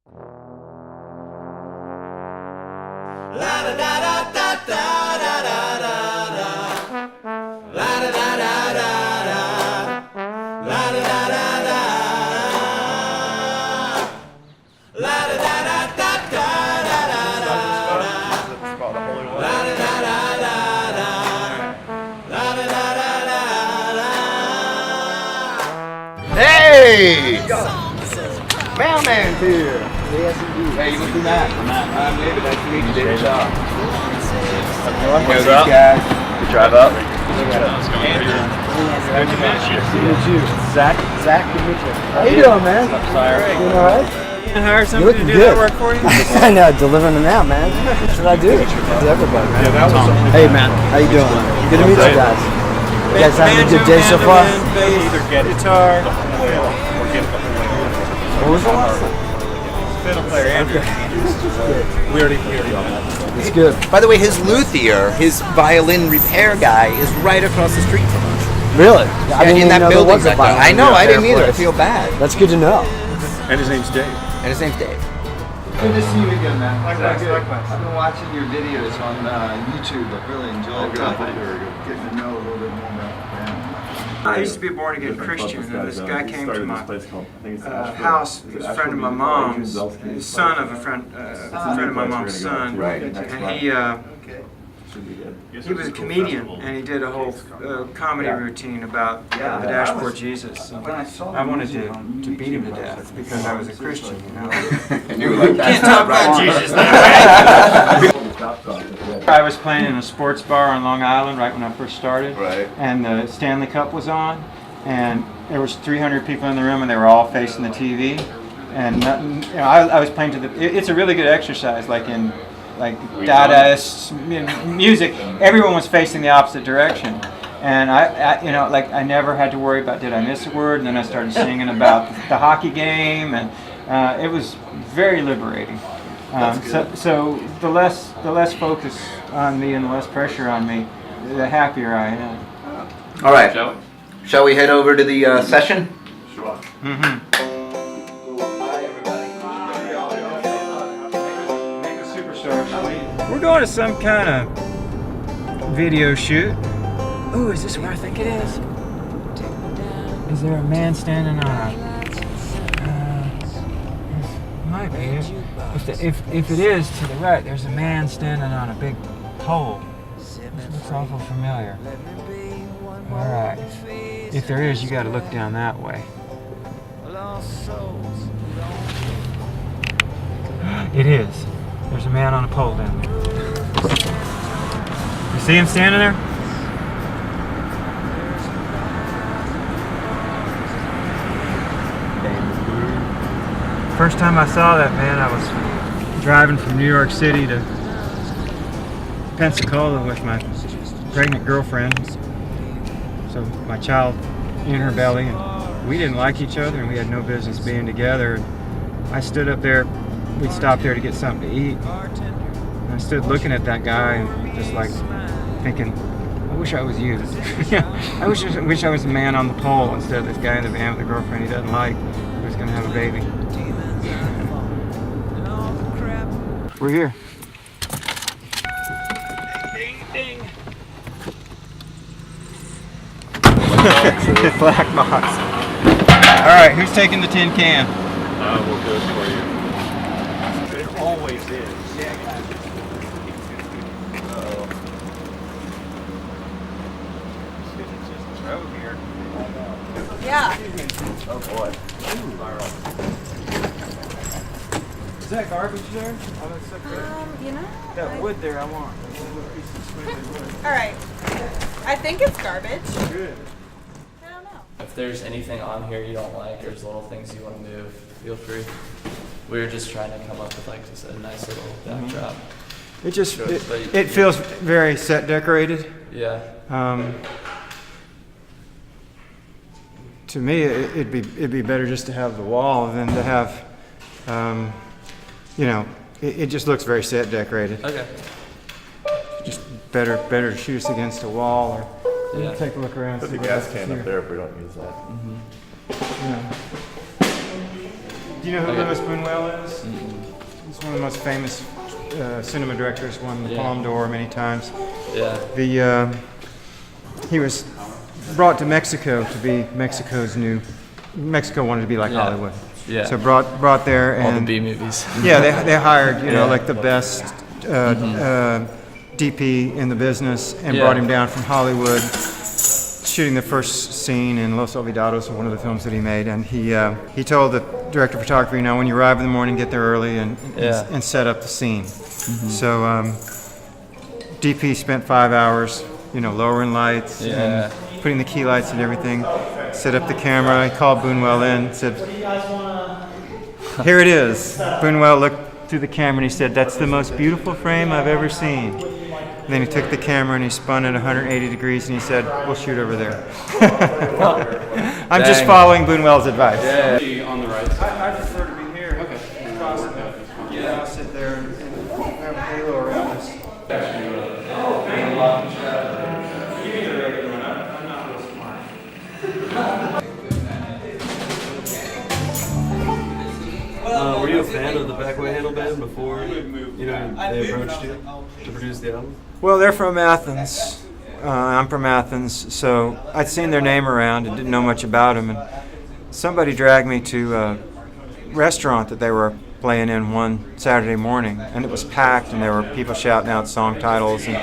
Hey! Mailman's here. Yes, indeed. Hey, you looking at? I'm David. Nice to meet you, David. What's up? Good drive up. Good to meet you. Zach, good to meet you. How you doing, man? I'm sorry. You all right? You hire somebody to do that work for you? I know, delivering them out, man. That's what I do. To everybody, man. Hey, man. How you doing? Good to meet you guys. You guys having a good day so far? Either get guitar. What was the last one? Fiddle player, Andrew. We already It's good. By the way, his luthier, his violin repair guy, is right across the street from us. Really? I didn't in even that know there building was a right there. I violin know, I repair didn't either. I place. feel bad. That's good to know. And his name's Dave. And his name's Dave. Good to see you again, man. Likewise, Good. likewise. I've been watching your videos on YouTube. I've really enjoyed getting to know a little bit more about the band. I used to be a born-again Christian, and this guy came to my house. He was a friend of my mom's, the son of a friend of my mom's son. Right. And he was a comedian, and he did a whole comedy routine about the dashboard Jesus. And I wanted to beat him to death because I was a Christian, you know. And you were like, Can't talk about Jesus that way. I was playing in a sports bar on Long Island right when I first started, Right. and the Stanley Cup was on, and there was 300 people in the room, and they were all facing the TV, and nothing, you know, I was playing to the. It's a really good exercise, like in Dadaist music. Everyone was facing the opposite direction, and I I never had to worry about did I miss a word, and then I started singing about the hockey game, and it was very liberating. So the less focus on me and the less pressure on me, the happier I am. all right. Shall we head over to the session? Sure. Mm-hmm. We're going to some kind of video shoot. Oh, is this where I think it is? Is there a man standing on a? Might be. If it is to the right, there's a man standing on a big pole. This looks awful familiar. All right. If there is, you got to look down that way. It is. There's a man on a pole down there. You see him standing there? First time I saw that man, I was driving from New York City to Pensacola with my pregnant girlfriend. So my child in her belly, and we didn't like each other, and we had no business being together. I stood up there. We stopped there to get something to eat. And I stood looking at that guy and just like thinking, I wish I was you. I wish I was the man on the pole instead of this guy in the van with a girlfriend he doesn't like who's going to have a baby. We're here. Ding, ding, ding. Black box. All right, who's taking the tin can? We'll do it for you. It always is. Yeah. Oh boy. Is that garbage there? You know. That wood there, I want. All right. I think it's garbage. Good. I don't know. If there's anything on here you don't like, or there's little things you want to move, feel free. We were just trying to come up with like just a nice little backdrop. It just it feels very set decorated. Yeah. To me, it'd be better just to have the wall than to have, it just looks very set decorated. Okay. Just better to shoot us against a wall or Yeah. take a look around. Put the gas can up there if we don't use that. Yeah. Do you know who Okay. Louis Buñuel is? He's one of the most famous cinema directors. Won the Palme d'Or many times. Yeah. He was brought to Mexico to be Mexico's new. Mexico wanted to be like Hollywood. Yeah. So brought there All and the B movies. yeah, they hired like the best DP in the business and brought him down from Hollywood, shooting the first scene in Los Olvidados, one of the films that he made, and he told the director of photography, when you arrive in the morning, get there early and set up the scene. So DP spent 5 hours, lowering lights and putting the key lights and everything, set up the camera. He called Buñuel in, said, "Here it is." Buñuel looked through the camera and he said, "That's the most beautiful frame I've ever seen." And then he took the camera and he spun it 180 degrees and he said, "We'll shoot over there." I'm just following Buñuel's advice. Yeah. On the right side. I prefer to be here. Okay. Yeah, I'll sit there and have a halo around us. Were you a fan of the Packway Handle Band before they approached you to produce the album? Well, they're from Athens. I'm from Athens, so I'd seen their name around and didn't know much about them. And somebody dragged me to a restaurant that they were playing in one Saturday morning, and it was packed, and there were people shouting out song titles, and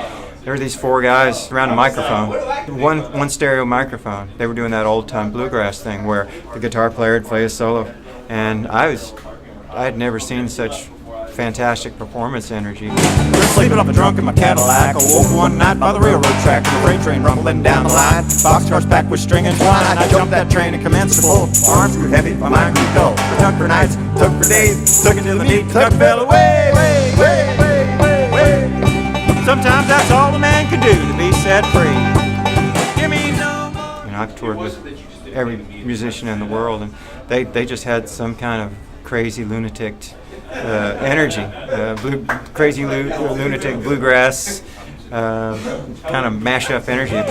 there were these 4 guys around a microphone, one stereo microphone. They were doing that old-time bluegrass thing where the guitar player would play a solo, and I had never seen such fantastic performance energy. Sleeping off a drunk in my Cadillac. I woke one night by the railroad track, and the freight train rumbling down the line. Boxcars packed with string and twine. I jumped that train and commenced to pull. My arms grew heavy, my mind grew dull. Took for nights, took for days, took it to the meat, tuck fell away, way, way, way, way, way. Sometimes that's all a man can do to be set free. Give me no more. I've toured with every musician in the world, and they just had some kind of crazy lunatic energy, crazy lunatic bluegrass kind of mash-up energy.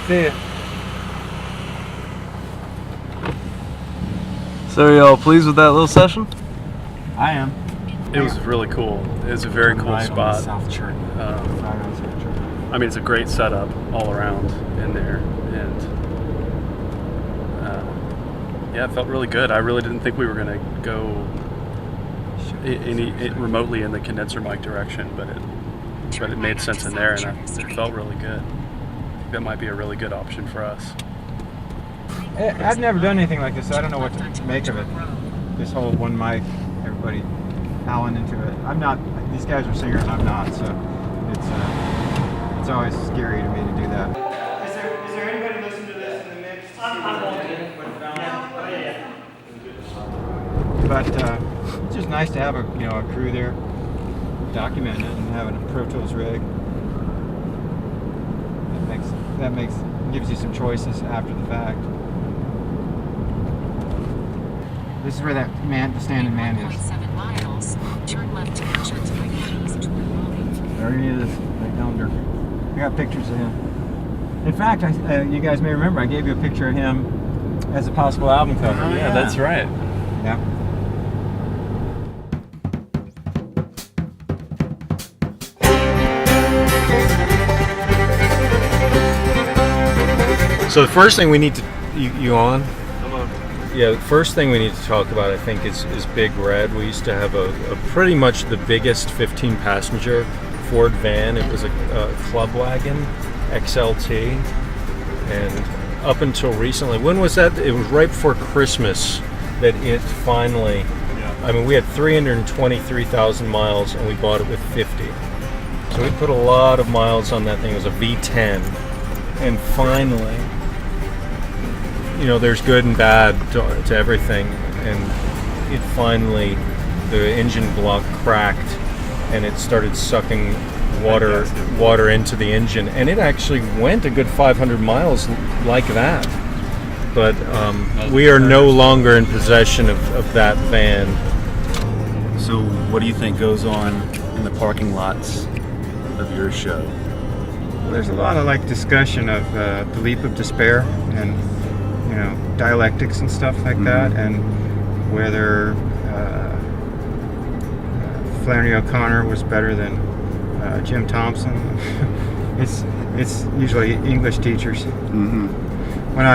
See ya. So are y'all pleased with that little session? I am. It was really cool. It was a very cool spot. I mean, it's a great setup all around in there, and it felt really good. I really didn't think we were going to go remotely in the condenser mic direction, but it made sense in there, and it felt really good. That might be a really good option for us. I've never done anything like this, so I don't know what to make of it. This whole one mic, everybody howling into it. I'm not. These guys are singers. I'm not. So it's always scary to me to do that. Is there anybody listening to this in the mix? But it's just nice to have a crew there, document it, and have a Pro Tools rig. Gives you some choices after the fact. This is where the standing man is. 7 miles. Turn left to Ashland Highway. There he is, right down there. I got pictures of him. In fact, you guys may remember I gave you a picture of him as a possible album cover. Oh, yeah, that's right. Yeah. So the first thing we need to, you on? I'm on. Yeah, the first thing we need to talk about, I think, is Big Red. We used to have a pretty much the biggest 15-passenger Ford van. It was a club wagon, XLT, and up until recently, when was that? It was right before Christmas that it finally I mean, we had 323,000 miles, and we bought it with 50. So we put a lot of miles on that thing. It was a V10, and finally, you know, there's good and bad to everything, and it finally, the engine block cracked, and it started sucking water into the engine, and it actually went a good 500 miles like that. But we are no longer in possession of that van. So what do you think goes on in the parking lots of your show? There's a lot of like discussion of the leap of despair and, you know, dialectics and stuff like that, and whether Flannery O'Connor was better than Jim Thompson. it's usually English teachers. When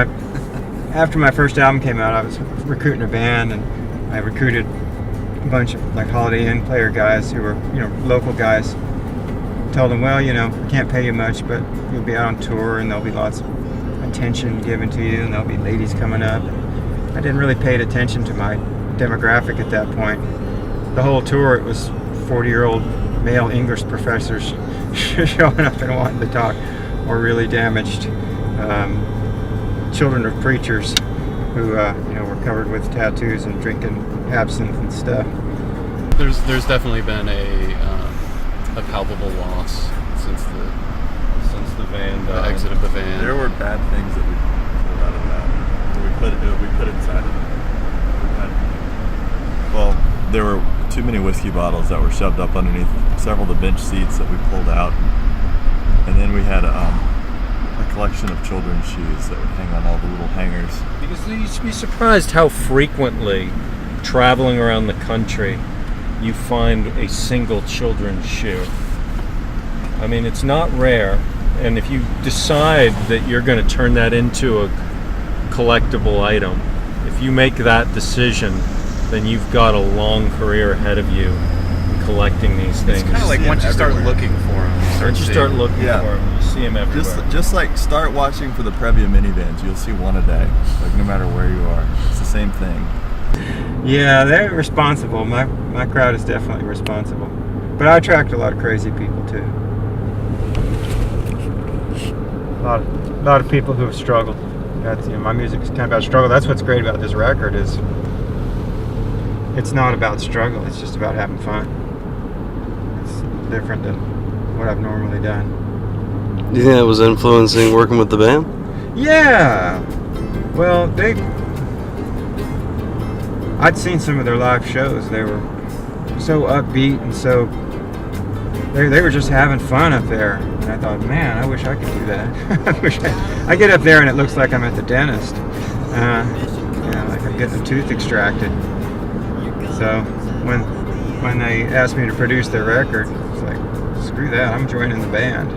after my first album came out, I was recruiting a band, and I recruited a bunch of like Holiday Inn player guys who were, you know, local guys. Told them, well, you know, we can't pay you much, but you'll be out on tour, and there'll be lots of attention given to you, and there'll be ladies coming up. I didn't really pay attention to my demographic at that point. The whole tour, it was 40-year-old male English professors showing up and wanting to talk, or really damaged children of preachers who you know, were covered with tattoos and drinking absinthe and stuff. There's definitely been a palpable loss since the van, the exit of the van. There were bad things that we pulled out of that. We put inside of it. Well, there were too many whiskey bottles that were shoved up underneath several of the bench seats that we pulled out, and then we had a collection of children's shoes that would hang on all the little hangers. Because you should be surprised how frequently, traveling around the country, you find a single children's shoe. I mean, it's not rare, and if you decide that you're going to turn that into a collectible item, if you make that decision, then you've got a long career ahead of you in collecting these things. It's kind of like once you start looking for them. Once you start looking for them, you see them everywhere. Just like start watching for the Previa minivans, you'll see one a day, like no matter where you are. It's the same thing. Yeah, they're responsible. My crowd is definitely responsible. But I attract a lot of crazy people too. A lot of people who have struggled. That's, you know, my music is kind of about struggle. That's what's great about this record is it's not about struggle. It's just about having fun. It's different than what I've normally done. Do you think that was influencing working with the band? Yeah. Well, I'd seen some of their live shows. They were so upbeat and so they were just having fun up there. And I thought, man, I wish I could do that. I get up there and it looks like I'm at the dentist. Like I'm getting a tooth extracted. So when they asked me to produce their record, it's like, screw that, I'm joining the band.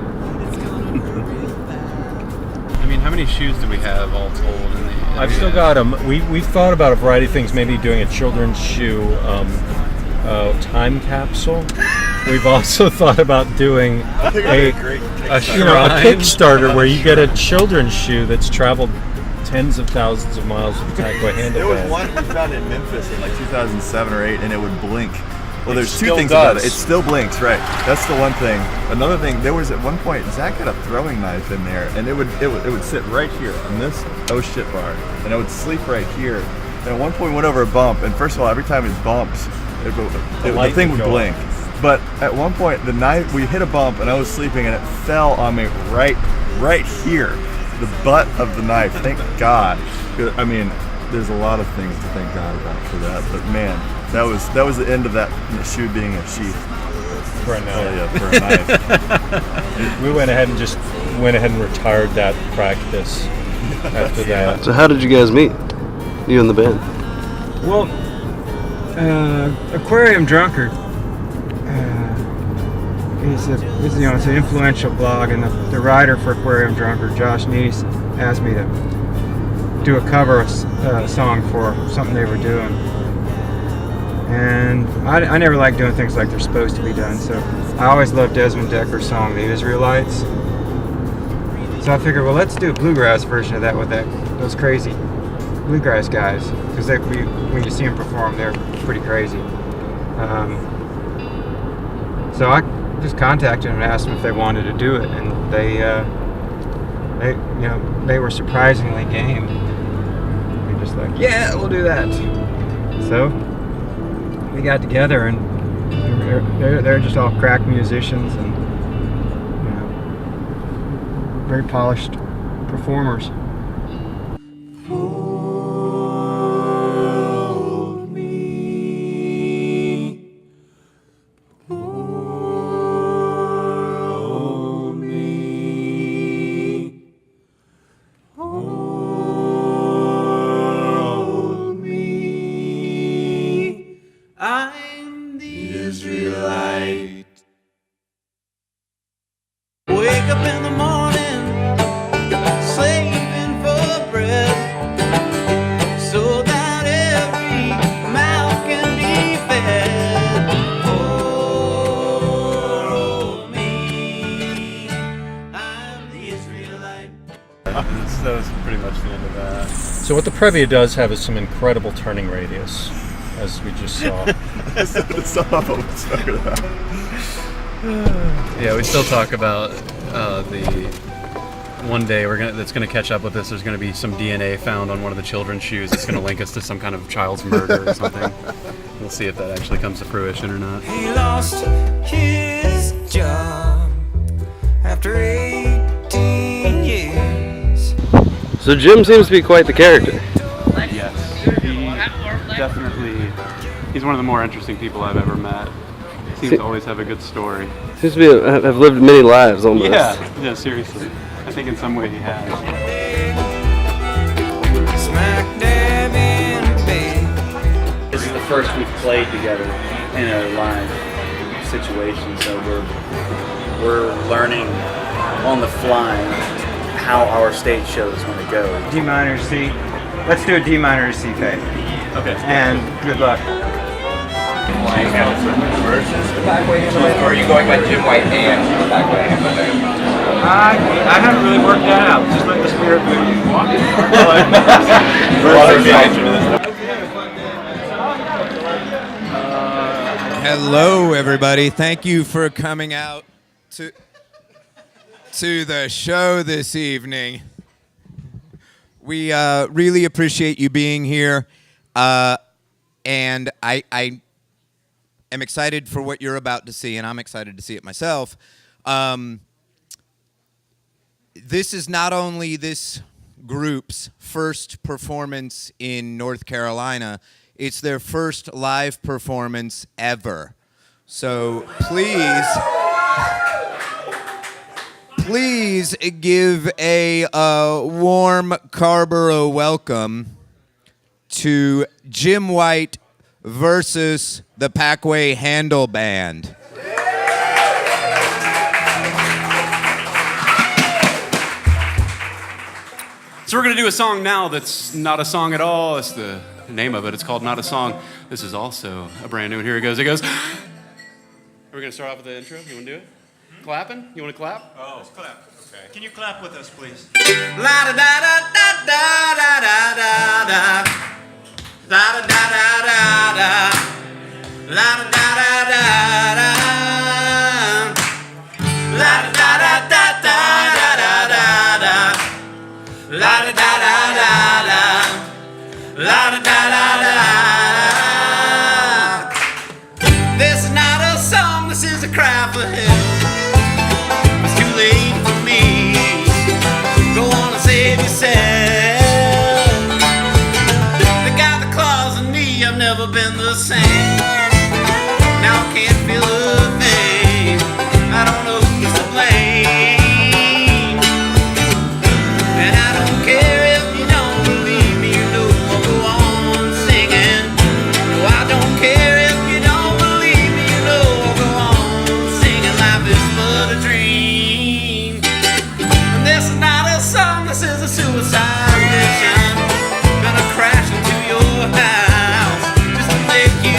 I mean, how many shoes do we have all told? I've still got them. We've thought about a variety of things, maybe doing a children's shoe time capsule. We've also thought about doing a Kickstarter where you get a children's shoe that's traveled tens of thousands of miles with the Packway handlebars. There was one we found in Memphis in like 2007 or 8, and it would blink. Well, there's two still things does. about it. It still blinks, right? That's the one thing. Another thing, there was at one point Zach had a throwing knife in there, and it would sit right here on this oh shit bar, and it would sleep right here. And at one point went over a bump, and first of all, every time it bumps, the thing would blink. But at one point, the knife, we hit a bump, and I was sleeping, and it fell on me right here. The butt of the knife, thank God. I mean, there's a lot of things to thank God about for that, but man, that was the end of that shoe being a sheath. For a knife. Yeah, for a knife. We went ahead and retired that practice after that. So how did you guys meet? You and the band? Well, Aquarium Drunkard it's an influential blog, and the writer for Aquarium Drunkard, Josh Neese, asked me to do a cover song for something they were doing. And I never like doing things like they're supposed to be done, so I always loved Desmond Decker's song, The Israelites. So I figured, well, let's do a bluegrass version of that with those crazy bluegrass guys, because when you see them perform, they're pretty crazy. So I just contacted them and asked them if they wanted to do it, and they were surprisingly game. They're just like, yeah, we'll do that. So we got together, and they're just all crack musicians and very polished performers. Hold me. Hold me. Hold me. I'm the Israelite. Wake up in the morning, slaving for bread, so that every mouth can be fed. Oh, me, I'm the Israelite. That was pretty much the end of that. So what the Previa does have is some incredible turning radius, as we just saw. That's not what we're talking about. Yeah, we still talk about the one day that's gonna catch up with us. There's gonna be some DNA found on one of the children's shoes. It's gonna link us to some kind of child's murder or something. We'll see if that actually comes to fruition or not. He lost his job after 18 years. So Jim seems to be quite the character. Yes, he's one of the more interesting people I've ever met. Seems to always have a good story. Seems to be have lived many lives almost. Yeah, seriously. I think in some way he has. Smack dab in bed. This is the first we've played together in a live situation, so we're learning on the fly how our stage show is going to go. D minor C. Let's do a D minor C fade. Okay. And good luck. Versus the Packway handle, or are you going by Jim White and the Packway handle? I haven't really worked that out. Just let the spirit move you. Hello, everybody. Thank you for coming out to the show this evening. We really appreciate you being here, and I am excited for what you're about to see, and I'm excited to see it myself. This is not only this group's first performance in North Carolina, it's their first live performance ever. So please give a warm Carrboro welcome to Jim White versus the Packway Handle Band. So we're going to do a song now that's not a song at all. That's the name of it. It's called Not a Song. This is also a brand new one. Here it goes. It goes. Are we going to start off with the intro? You want to do it? Clapping? You want to clap? Oh, let's clap. Okay. Can you clap with us, please? La da da da da da da da da. La da da da da da. La da da da da da. La da da da da da da da da. La da da da da da. La da da da da. This is not a song, this is a cry for help. It's too late for me. Go on and save yourself. The guy that claws in me, I've never been the same. Now I can't feel a thing. I don't know who's to blame. And I don't care if you don't believe me. You know I'll go on singing. No, I don't care if you don't believe me. You know I'll go on singing. Life is but a dream. And this is not a song, this is a suicide mission. Gonna crash into your house just to make you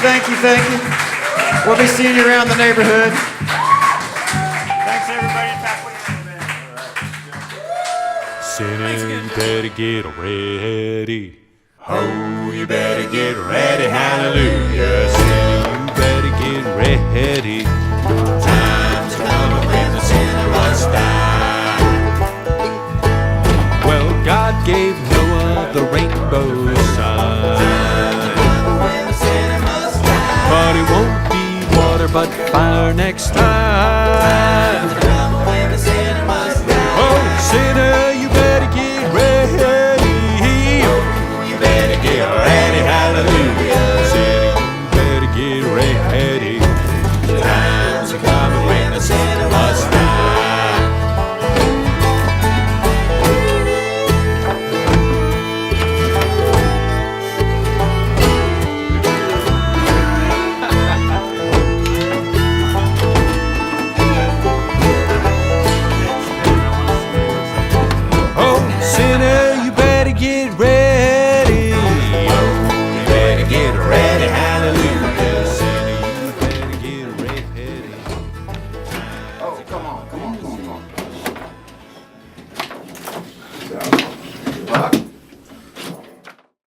thank you, thank you. We'll be seeing you around the neighborhood. Thanks, everybody at Packway. Sinner, you better get ready. Oh, you better get ready, hallelujah. Sinner, you better get ready. Time's coming when the sinner must die. Well, God gave Noah the rainbow sign, but it won't be water but fire next time.